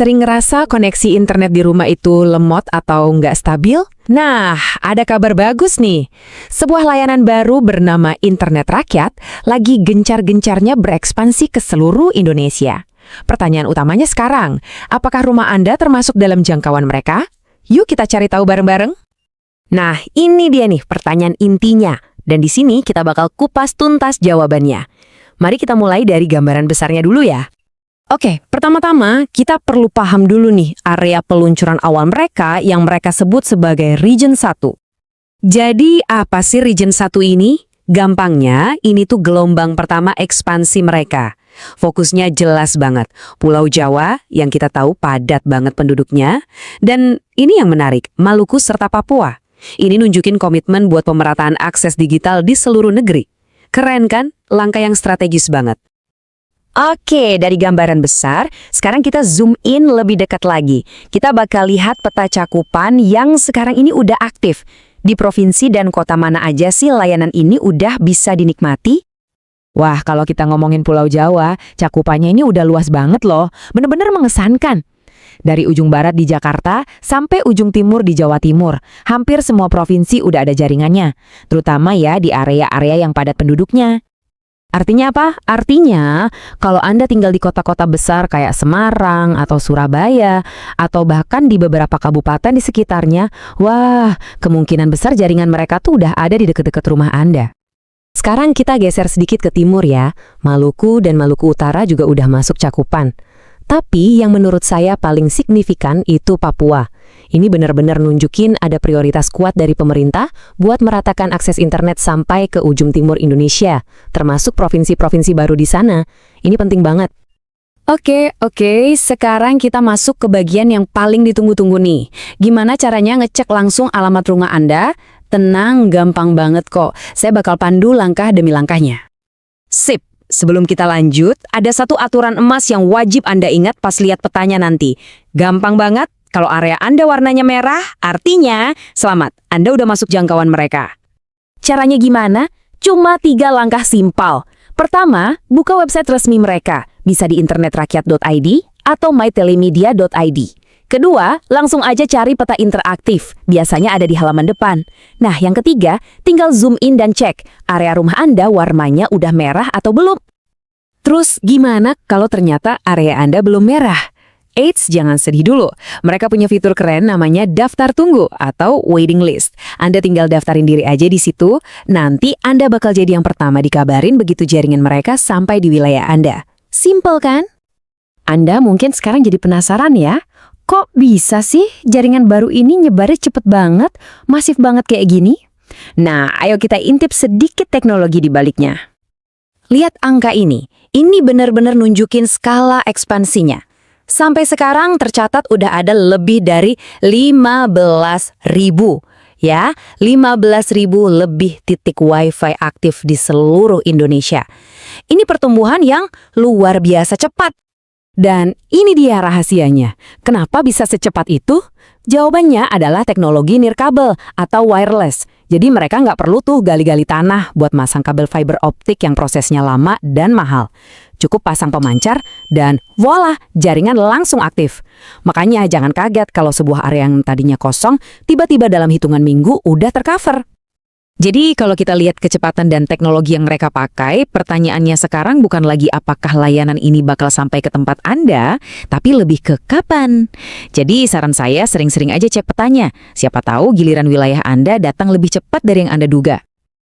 Sering ngerasa koneksi internet di rumah itu lemot atau nggak stabil? Nah, ada kabar bagus nih. Sebuah layanan baru bernama Internet Rakyat lagi gencar-gencarnya berekspansi ke seluruh Indonesia. Pertanyaan utamanya sekarang, apakah rumah Anda termasuk dalam jangkauan mereka? Yuk kita cari tahu bareng-bareng. Nah, ini dia nih pertanyaan intinya. Dan di sini kita bakal kupas tuntas jawabannya. Mari kita mulai dari gambaran besarnya dulu ya. Oke, pertama-tama kita perlu paham dulu nih area peluncuran awal mereka yang mereka sebut sebagai Region 1. Jadi apa sih Region 1 ini? Gampangnya, ini tuh gelombang pertama ekspansi mereka. Fokusnya jelas banget. Pulau Jawa yang kita tahu padat banget penduduknya. Dan ini yang menarik, Maluku serta Papua. Ini nunjukin komitmen buat pemerataan akses digital di seluruh negeri. Keren kan? Langkah yang strategis banget. Oke, dari gambaran besar, sekarang kita zoom in lebih dekat lagi. Kita bakal lihat peta cakupan yang sekarang ini udah aktif. Di provinsi dan kota mana aja sih layanan ini udah bisa dinikmati? Wah, kalau kita ngomongin Pulau Jawa, cakupannya ini udah luas banget loh. Bener-bener mengesankan. Dari ujung barat di Jakarta sampai ujung timur di Jawa Timur, hampir semua provinsi udah ada jaringannya. Terutama ya di area-area yang padat penduduknya. Artinya apa? Artinya, kalau Anda tinggal di kota-kota besar kayak Semarang atau Surabaya, atau bahkan di beberapa kabupaten di sekitarnya, wah, kemungkinan besar jaringan mereka tuh udah ada di deket-deket rumah Anda. Sekarang kita geser sedikit ke timur ya, Maluku dan Maluku Utara juga udah masuk cakupan. Tapi yang menurut saya paling signifikan itu Papua. Ini benar-benar nunjukin ada prioritas kuat dari pemerintah buat meratakan akses internet sampai ke ujung timur Indonesia, termasuk provinsi-provinsi baru di sana. Ini penting banget. Oke, sekarang kita masuk ke bagian yang paling ditunggu-tunggu nih. Gimana caranya ngecek langsung alamat rumah Anda? Tenang, gampang banget kok. Saya bakal pandu langkah demi langkahnya. Sip. Sebelum kita lanjut, ada satu aturan emas yang wajib Anda ingat pas lihat petanya nanti. Gampang banget, kalau area Anda warnanya merah, artinya selamat, Anda udah masuk jangkauan mereka. Caranya gimana? Cuma 3 langkah simpel. Pertama, buka website resmi mereka, bisa di internetrakyat.id atau mytelemedia.id. Kedua, langsung aja cari peta interaktif, biasanya ada di halaman depan. Nah, yang ketiga, tinggal zoom in dan cek, area rumah Anda warnanya udah merah atau belum. Terus gimana kalau ternyata area Anda belum merah? Eits, jangan sedih dulu. Mereka punya fitur keren namanya daftar tunggu atau waiting list. Anda tinggal daftarin diri aja di situ, nanti Anda bakal jadi yang pertama dikabarin begitu jaringan mereka sampai di wilayah Anda. Simple kan? Anda mungkin sekarang jadi penasaran ya? Kok bisa sih jaringan baru ini nyebarnya cepet banget, masif banget kayak gini? Nah, ayo kita intip sedikit teknologi di baliknya. Lihat angka ini benar-benar nunjukin skala ekspansinya. Sampai sekarang tercatat udah ada lebih dari 15.000. Ya, 15.000 lebih titik Wi-Fi aktif di seluruh Indonesia. Ini pertumbuhan yang luar biasa cepat. Dan ini dia rahasianya. Kenapa bisa secepat itu? Jawabannya adalah teknologi nirkabel atau wireless. Jadi mereka nggak perlu tuh gali-gali tanah buat masang kabel fiber optik yang prosesnya lama dan mahal. Cukup pasang pemancar dan voila, jaringan langsung aktif. Makanya jangan kaget kalau sebuah area yang tadinya kosong, tiba-tiba dalam hitungan minggu udah tercover. Jadi kalau kita lihat kecepatan dan teknologi yang mereka pakai, pertanyaannya sekarang bukan lagi apakah layanan ini bakal sampai ke tempat Anda, tapi lebih ke kapan. Jadi saran saya sering-sering aja cek petanya. Siapa tahu giliran wilayah Anda datang lebih cepat dari yang Anda duga.